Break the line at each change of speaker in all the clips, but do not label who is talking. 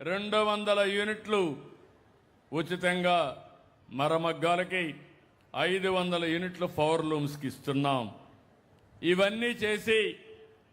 200 యూనిట్లు ఉచితంగా మరమగ్గాలకి 500 యూనిట్లు పవర్ లూమ్స్కి ఇస్తున్నాం. ఇవన్నీ చేసి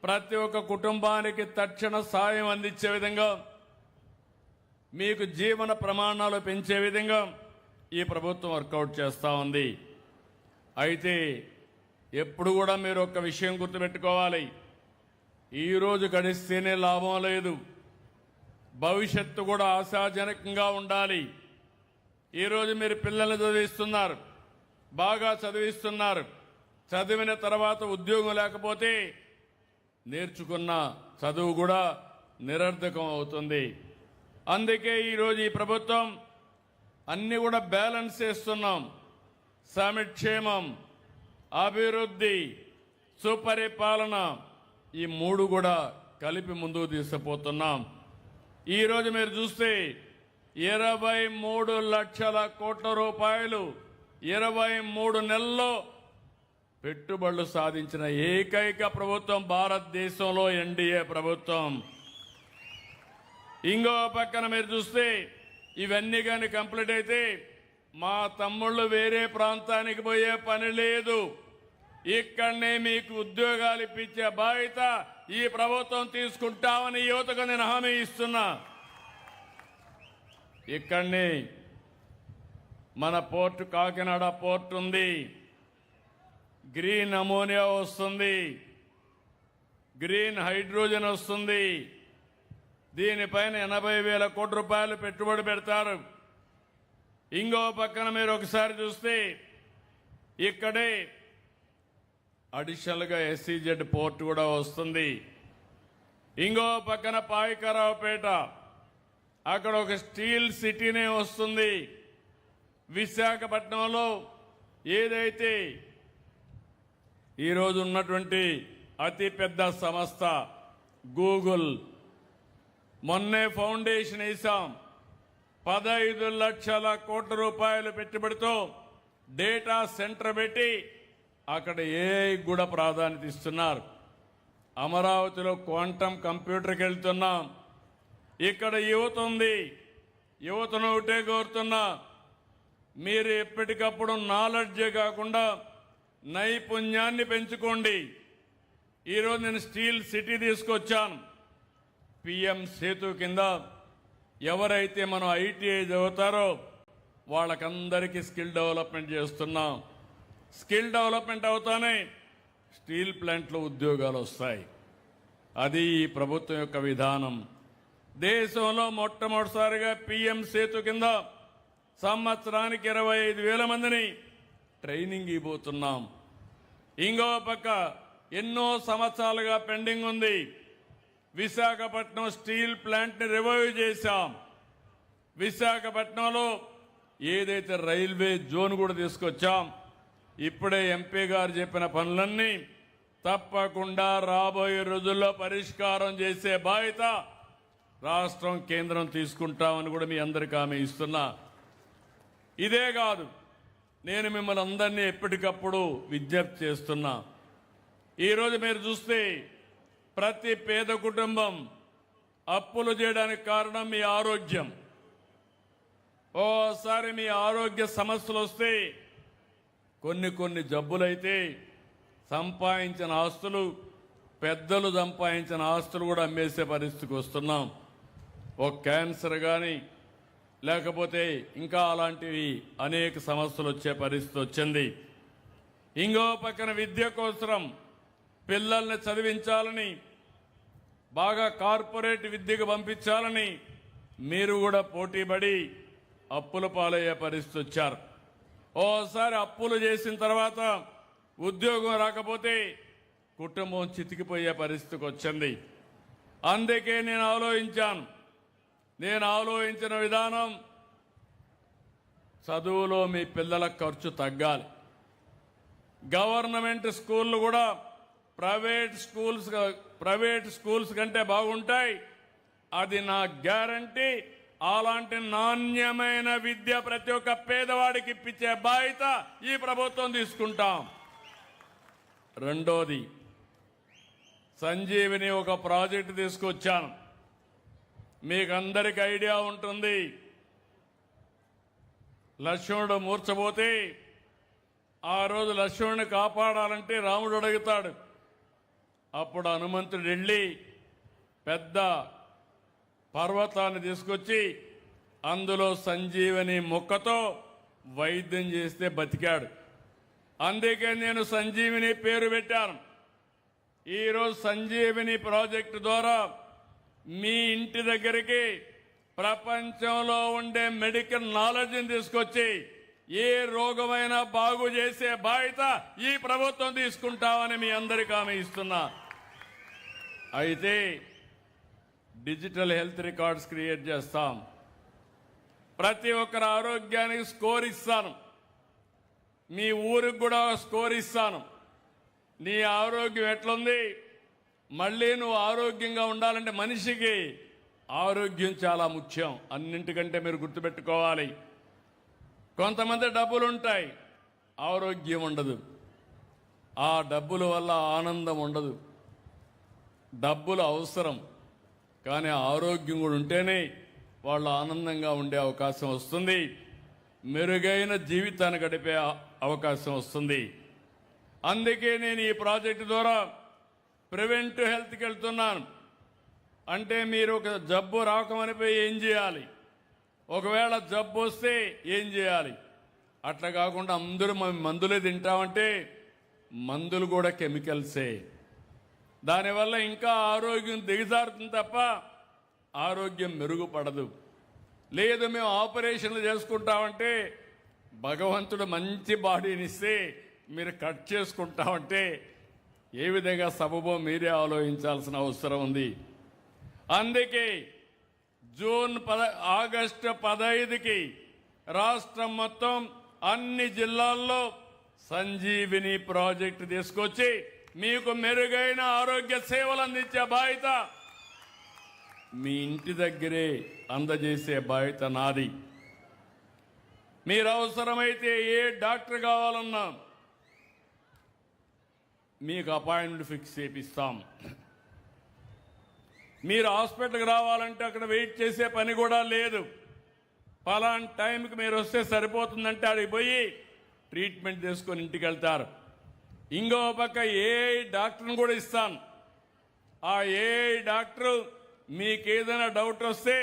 ప్రతి ఒక్క కుటుంబానికి తక్షణ సాయం అందించే విధంగా, మీకు జీవన ప్రమాణాలు పెంచే విధంగా ఈ ప్రభుత్వం వర్కౌట్ చేస్తూ ఉంది. అయితే ఎప్పుడు కూడా మీరు ఒక విషయం గుర్తుపెట్టుకోవాలి, ఈరోజు గడిస్తేనే లాభం లేదు, భవిష్యత్తు కూడా ఆశాజనకంగా ఉండాలి. ఈరోజు మీరు పిల్లల్ని చదివిస్తున్నారు, బాగా చదివిస్తున్నారు, చదివిన తర్వాత ఉద్యోగం లేకపోతే నేర్చుకున్న చదువు కూడా నిరర్ధకం అవుతుంది. అందుకే ఈరోజు ఈ ప్రభుత్వం అన్ని కూడా బ్యాలెన్స్ చేస్తున్నాం. సంక్షేమం, అభివృద్ధి, సుపరిపాలన, ఈ మూడు కూడా కలిపి ముందుకు తీసుకుపోతున్నాం. ఈరోజు మీరు చూస్తే 23 లక్షల కోట్ల రూపాయలు 23 నెలల్లో పెట్టుబడులు సాధించిన ఏకైక ప్రభుత్వం భారతదేశంలో ఎన్డీఏ ప్రభుత్వం. ఇంకో పక్కన మీరు చూస్తే ఇవన్నీ కానీ కంప్లీట్ అయితే మా తమ్ముళ్ళు వేరే ప్రాంతానికి పోయే పని లేదు, ఇక్కడనే మీకు ఉద్యోగాలు ఇప్పించే బాధ్యత ఈ ప్రభుత్వం తీసుకుంటామని యువతకు నేను హామీ ఇస్తున్నా. ఇక్కడనే మన పోర్టు, కాకినాడ పోర్టు ఉంది, గ్రీన్ అమోనియా వస్తుంది, గ్రీన్ హైడ్రోజన్ వస్తుంది. దీనిపైన 80,000 కోట్ల రూపాయలు పెట్టుబడి పెడతారు. ఇంకో పక్కన మీరు ఒకసారి చూస్తే ఇక్కడే అడిషనల్గా ఎస్సీజెడ్ పోర్ట్ కూడా వస్తుంది. ఇంకో పక్కన పాయకరావుపేట, అక్కడ ఒక స్టీల్ సిటీనే వస్తుంది. విశాఖపట్నంలో ఏదైతే ఈరోజు ఉన్నటువంటి అతిపెద్ద సంస్థ గూగుల్, మొన్నే ఫౌండేషన్ వేశాం, 15 లక్షల కోట్ల రూపాయలు పెట్టుబడితో డేటా సెంటర్ పెట్టి అక్కడ ఏఐ కూడా ప్రాధాన్యత ఇస్తున్నారు. అమరావతిలో క్వాంటమ్ కంప్యూటర్కి వెళ్తున్నాం. ఇక్కడ యువత ఉంది, యువతను ఒకటే కోరుతున్నా, మీరు ఎప్పటికప్పుడు నాలెడ్జే కాకుండా నైపుణ్యాన్ని పెంచుకోండి. ఈరోజు నేను స్టీల్ సిటీ తీసుకొచ్చాను. పిఎం సేతు కింద ఎవరైతే మనం ఐటీఐ చదువుతారో వాళ్ళకందరికీ స్కిల్ డెవలప్మెంట్ చేస్తున్నాం. స్కిల్ డెవలప్మెంట్ అవుతానే స్టీల్ ప్లాంట్లో ఉద్యోగాలు వస్తాయి. అది ఈ ప్రభుత్వం యొక్క విధానం. దేశంలో మొట్టమొదటిసారిగా పిఎం సేతు కింద సంవత్సరానికి 25,000 మందిని ట్రైనింగ్ ఇవ్వబోతున్నాం. ఇంకో పక్క ఎన్నో సంవత్సరాలుగా పెండింగ్ ఉంది, విశాఖపట్నం స్టీల్ ప్లాంట్ని రివైవ్ చేశాం. విశాఖపట్నంలో ఏదైతే రైల్వే జోన్ కూడా తీసుకొచ్చాం. ఇప్పుడే ఎంపీ గారు చెప్పిన పనులన్నీ తప్పకుండా రాబోయే రోజుల్లో పరిష్కారం చేసే బాధ్యత రాష్ట్రం, కేంద్రం తీసుకుంటామని కూడా మీ అందరికీ హామీ ఇస్తున్నా. ఇదే కాదు, నేను మిమ్మల్ని అందరినీ ఎప్పటికప్పుడు విజ్ఞప్తి చేస్తున్నా. ఈరోజు మీరు చూస్తే ప్రతి పేద కుటుంబం అప్పులు చేయడానికి కారణం మీ ఆరోగ్యం. ఓసారి మీ ఆరోగ్య సమస్యలు వస్తే కొన్ని జబ్బులైతే సంపాదించిన ఆస్తులు, పెద్దలు సంపాదించిన ఆస్తులు కూడా అమ్మేసే పరిస్థితికి వస్తున్నాం. ఒక క్యాన్సర్ కానీ లేకపోతే ఇంకా అలాంటివి అనేక సమస్యలు వచ్చే పరిస్థితి వచ్చింది. ఇంకో పక్కన విద్య కోసం పిల్లల్ని చదివించాలని, బాగా కార్పొరేట్ విద్యకు పంపించాలని మీరు కూడా పోటీపడి అప్పుల పాలయ్యే పరిస్థితి వచ్చారు. ఓసారి అప్పులు చేసిన తర్వాత ఉద్యోగం రాకపోతే కుటుంబం చితికిపోయే పరిస్థితికి వచ్చింది. అందుకే నేను ఆలోచించిన విధానం, చదువులో మీ పిల్లల ఖర్చు తగ్గాలి. గవర్నమెంట్ స్కూళ్ళు కూడా ప్రైవేట్ స్కూల్స్ కంటే బాగుంటాయి, అది నా గ్యారంటీ. అలాంటి నాణ్యమైన విద్య ప్రతి ఒక్క పేదవాడికి ఇప్పించే బాధ్యత ఈ ప్రభుత్వం తీసుకుంటాం. రెండోది, సంజీవిని ఒక ప్రాజెక్టు తీసుకొచ్చాను. మీకు అందరికి ఐడియా ఉంటుంది. లక్ష్మణుడు మూర్చబోతే ఆ రోజు లక్ష్మణుని కాపాడాలంటే రాముడు అడుగుతాడు. అప్పుడు హనుమంతుడు వెళ్ళి పెద్ద పర్వతాన్ని తీసుకొచ్చి అందులో సంజీవని మొక్కతో వైద్యం చేస్తే బతికాడు. అందుకే నేను సంజీవిని పేరు పెట్టాను. ఈరోజు సంజీవిని ప్రాజెక్టు ద్వారా మీ ఇంటి దగ్గరికి ప్రపంచంలో ఉండే మెడికల్ నాలెడ్జ్ని తీసుకొచ్చి ఏ రోగమైనా బాగు చేసే బాధ్యత ఈ ప్రభుత్వం తీసుకుంటామని మీ అందరికీ హామీ ఇస్తున్నా. అయితే డిజిటల్ హెల్త్ రికార్డ్స్ క్రియేట్ చేస్తాం. ప్రతి ఒక్కరి ఆరోగ్యానికి స్కోర్ ఇస్తాను. మీ ఊరికి కూడా స్కోర్ ఇస్తాను. నీ ఆరోగ్యం ఎట్లుంది, మళ్ళీ నువ్వు ఆరోగ్యంగా ఉండాలంటే మనిషికి ఆరోగ్యం చాలా ముఖ్యం. అన్నింటికంటే మీరు గుర్తుపెట్టుకోవాలి. కొంతమంది డబ్బులు ఉంటాయి, ఆరోగ్యం ఉండదు. ఆ డబ్బుల వల్ల ఆనందం ఉండదు. డబ్బులు అవసరం, కానీ ఆరోగ్యం కూడా ఉంటేనే వాళ్ళు ఆనందంగా ఉండే అవకాశం వస్తుంది. మెరుగైన జీవితాన్ని గడిపే అవకాశం వస్తుంది. అందుకే నేను ఈ ప్రాజెక్టు ద్వారా ప్రివెంటివ్ హెల్త్కి వెళ్తున్నాను. అంటే మీరు ఒక జబ్బు రాకమనిపోయి ఏం చేయాలి, ఒకవేళ జబ్బు వస్తే ఏం చేయాలి, అట్లా కాకుండా అందరూ మందులే తింటామంటే మందులు కూడా కెమికల్సే. దానివల్ల ఇంకా ఆరోగ్యం దిగజారుతుంది తప్ప ఆరోగ్యం మెరుగుపడదు. లేదు మేము ఆపరేషన్లు చేసుకుంటామంటే భగవంతుడు మంచి బాడీని ఇస్తే మీరు కట్ చేసుకుంటామంటే ఏ విధంగా సబబో మీరే ఆలోచించాల్సిన అవసరం ఉంది. అందుకే ఆగస్టు 15కి రాష్ట్రం మొత్తం అన్ని జిల్లాల్లో సంజీవిని ప్రాజెక్టు తీసుకొచ్చి మీకు మెరుగైన ఆరోగ్య సేవలు అందించే బాధ్యత మీ ఇంటి దగ్గరే అందజేసే బాధ్యత నాది. మీరు అవసరమైతే ఏ డాక్టర్ కావాలన్నా మీకు అపాయింట్మెంట్ ఫిక్స్ చేపిస్తాం. మీరు హాస్పిటల్కి రావాలంటే అక్కడ వెయిట్ చేసే పని కూడా లేదు. పలానా టైంకి మీరు వస్తే సరిపోతుందంటే అక్కడికి పోయి ట్రీట్మెంట్ చేసుకొని ఇంటికి వెళ్తారు. ఇంకో పక్క ఏఐ డాక్టర్ని కూడా ఇస్తాను. ఆ ఏఐ డాక్టరు మీకు ఏదైనా డౌట్ వస్తే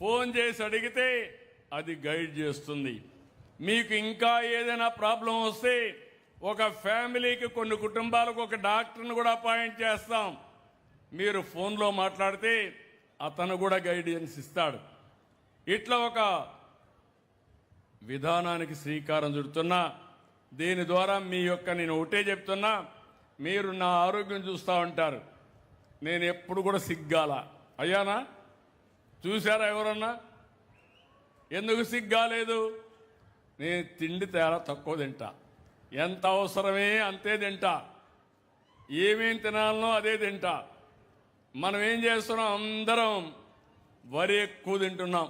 ఫోన్ చేసి అడిగితే అది గైడ్ చేస్తుంది. మీకు ఇంకా ఏదైనా ప్రాబ్లం వస్తే ఒక ఫ్యామిలీకి కొన్ని కుటుంబాలకు ఒక డాక్టర్ని కూడా అపాయింట్ చేస్తాం. మీరు ఫోన్లో మాట్లాడితే అతను కూడా గైడెన్స్ ఇస్తాడు. ఇట్లా ఒక విధానానికి శ్రీకారం చుడుతున్నా. దీని ద్వారా నేను ఒకటే చెప్తున్నా, మీరు నా ఆరోగ్యం చూస్తూ ఉంటారు. నేను ఎప్పుడు కూడా సిగ్గాల అయ్యానా? చూశారా ఎవరన్నా? ఎందుకు సిగ్గాలేదు? నేను తిండి తేడా తక్కువ తింటా, ఎంత అవసరమే అంతే తింటా, ఏమేం తినాలనో అదే తింటా. మనం ఏం చేస్తున్నాం, అందరం వరి ఎక్కువ తింటున్నాం,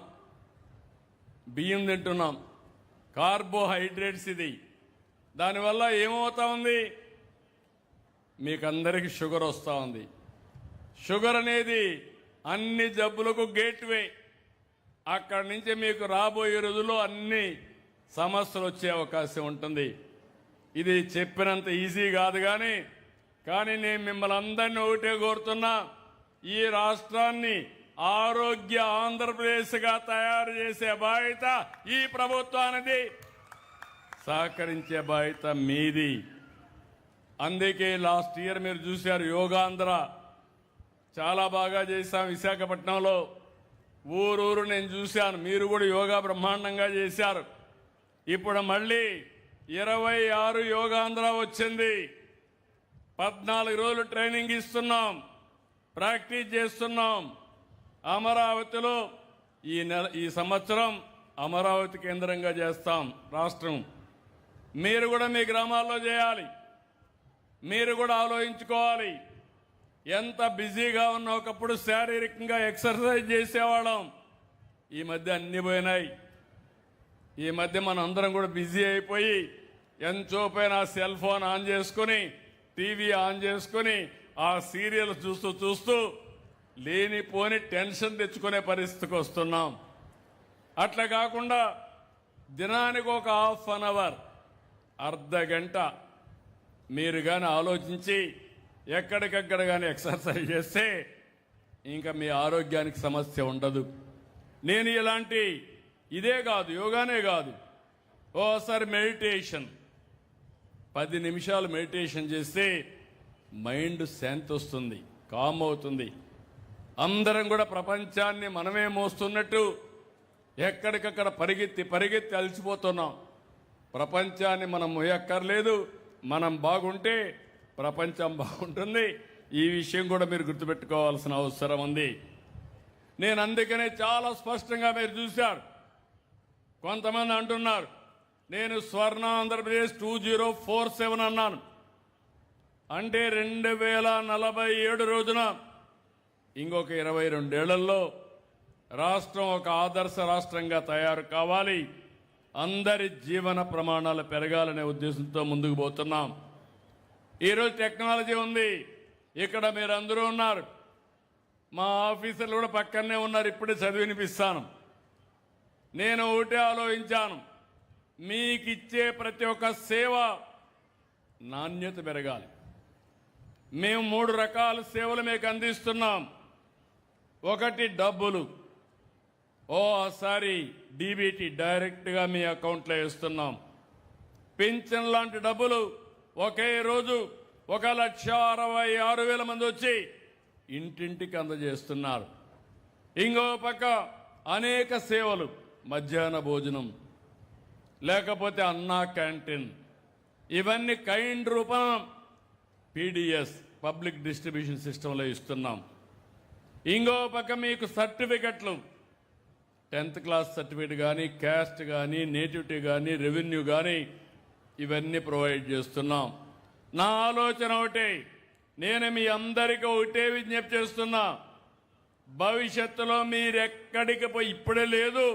బియ్యం తింటున్నాం, కార్బోహైడ్రేట్స్. ఇది దానివల్ల ఏమవుతా ఉంది, మీకందరికీ షుగర్ వస్తూ ఉంది. షుగర్ అనేది అన్ని జబ్బులకు గేట్వే. అక్కడి నుంచి మీకు రాబోయే రోజుల్లో అన్ని సమస్యలు వచ్చే అవకాశం ఉంటుంది. ఇది చెప్పినంత ఈజీ కాదు, కానీ నేను మిమ్మల్ని అందరినీ ఒకటే కోరుతున్నా, ఈ రాష్ట్రాన్ని ఆరోగ్య ఆంధ్రప్రదేశ్గా తయారు చేసే బాధ్యత ఈ ప్రభుత్వానికి, సహకరించే బాధ్యత మీది. అందుకే లాస్ట్ ఇయర్ మీరు చూశారు, యోగాంధ్ర చాలా బాగా చేశాం. విశాఖపట్నంలో ఊరూరు నేను చూశాను. మీరు కూడా యోగా బ్రహ్మాండంగా చేశారు. ఇప్పుడు మళ్ళీ 26 యోగాంధ్ర వచ్చింది. 14 రోజులు ట్రైనింగ్ ఇస్తున్నాం, ప్రాక్టీస్ చేస్తున్నాం. అమరావతిలో ఈ సంవత్సరం అమరావతి కేంద్రంగా చేస్తాం రాష్ట్రం. మీరు కూడా మీ గ్రామాల్లో చేయాలి. మీరు కూడా ఆలోచించుకోవాలి. ఎంత బిజీగా ఉన్న ఒకప్పుడు శారీరకంగా ఎక్సర్సైజ్ చేసేవాళ్ళం, ఈ మధ్య అన్ని పోయినాయి. ఈ మధ్య మనం అందరం కూడా బిజీ అయిపోయి ఎంతోపైన సెల్ ఫోన్ ఆన్ చేసుకుని, టీవీ ఆన్ చేసుకుని ఆ సీరియల్ చూస్తూ లేనిపోని టెన్షన్ తెచ్చుకునే పరిస్థితికి వస్తున్నాం. అట్లా కాకుండా దినానికి ఒక హాఫ్ అన్ అవర్, అర్ధ గంట మీరు కానీ ఆలోచించి ఎక్కడికక్కడ కానీ ఎక్సర్సైజ్ చేస్తే ఇంకా మీ ఆరోగ్యానికి సమస్య ఉండదు. నేను ఇలాంటి ఇదే కాదు, యోగానే కాదు, ఓసారి మెడిటేషన్ 10 నిమిషాలు మెడిటేషన్ చేస్తే మైండ్ శాంతి వస్తుంది, కామ్ అవుతుంది. అందరం కూడా ప్రపంచాన్ని మనమే మోస్తున్నట్టు ఎక్కడికక్కడ పరిగెత్తి అలసిపోతున్నాం. ప్రపంచాన్ని మనం మోయక్కర్లేదు. మనం బాగుంటే ప్రపంచం బాగుంటుంది. ఈ విషయం కూడా మీరు గుర్తుపెట్టుకోవాల్సిన అవసరం ఉంది. నేను అందుకనే చాలా స్పష్టంగా మీరు చూశారు. కొంతమంది అంటున్నారు నేను స్వర్ణ ఆంధ్రప్రదేశ్ 2047 అన్నాను. అంటే 2047 రోజున ఇంకొక 22 ఏళ్లలో రాష్ట్రం ఒక ఆదర్శ రాష్ట్రంగా తయారు కావాలి, అందరి జీవన ప్రమాణాలు పెరగాలనే ఉద్దేశంతో ముందుకు పోతున్నాం. ఈరోజు టెక్నాలజీ ఉంది, ఇక్కడ మీరు అందరూ ఉన్నారు, మా ఆఫీసర్లు కూడా పక్కనే ఉన్నారు, ఇప్పుడే చదివినిపిస్తాను. నేను ఒకటే ఆలోచించాను, మీకు ఇచ్చే ప్రతి ఒక్క సేవ నాణ్యత పెరగాలి. మేము 3 రకాల సేవలు మీకు అందిస్తున్నాం. ఒకటి డబ్బులు, ఓసారి డీబీటీ డైరెక్ట్గా మీ అకౌంట్లో వేస్తున్నాం. పింఛన్ లాంటి డబ్బులు ఒకే రోజు 1,66,000 మంది వచ్చి ఇంటింటికి అందజేస్తున్నారు. ఇంకో పక్క అనేక సేవలు, మధ్యాహ్న భోజనం, లేకపోతే అన్నా క్యాంటీన్, ఇవన్నీ కైండ్ రూపం పీడిఎస్ పబ్లిక్ డిస్ట్రిబ్యూషన్ సిస్టంలో ఇస్తున్నాం. ఇంకో పక్క మీకు సర్టిఫికెట్లు, 10th క్లాస్ సర్టిఫికెట్ కానీ, క్యాస్ట్ కానీ, నేటివిటీ కానీ, రెవెన్యూ కానీ, ఇవన్నీ ప్రొవైడ్ చేస్తున్నాం. నా ఆలోచన ఒకటే, నేను మీ అందరికీ ఒకటే విజ్ఞప్తి చేస్తున్నా, భవిష్యత్తులో మీరెక్కడికి పోయి, ఇప్పుడే లేదు,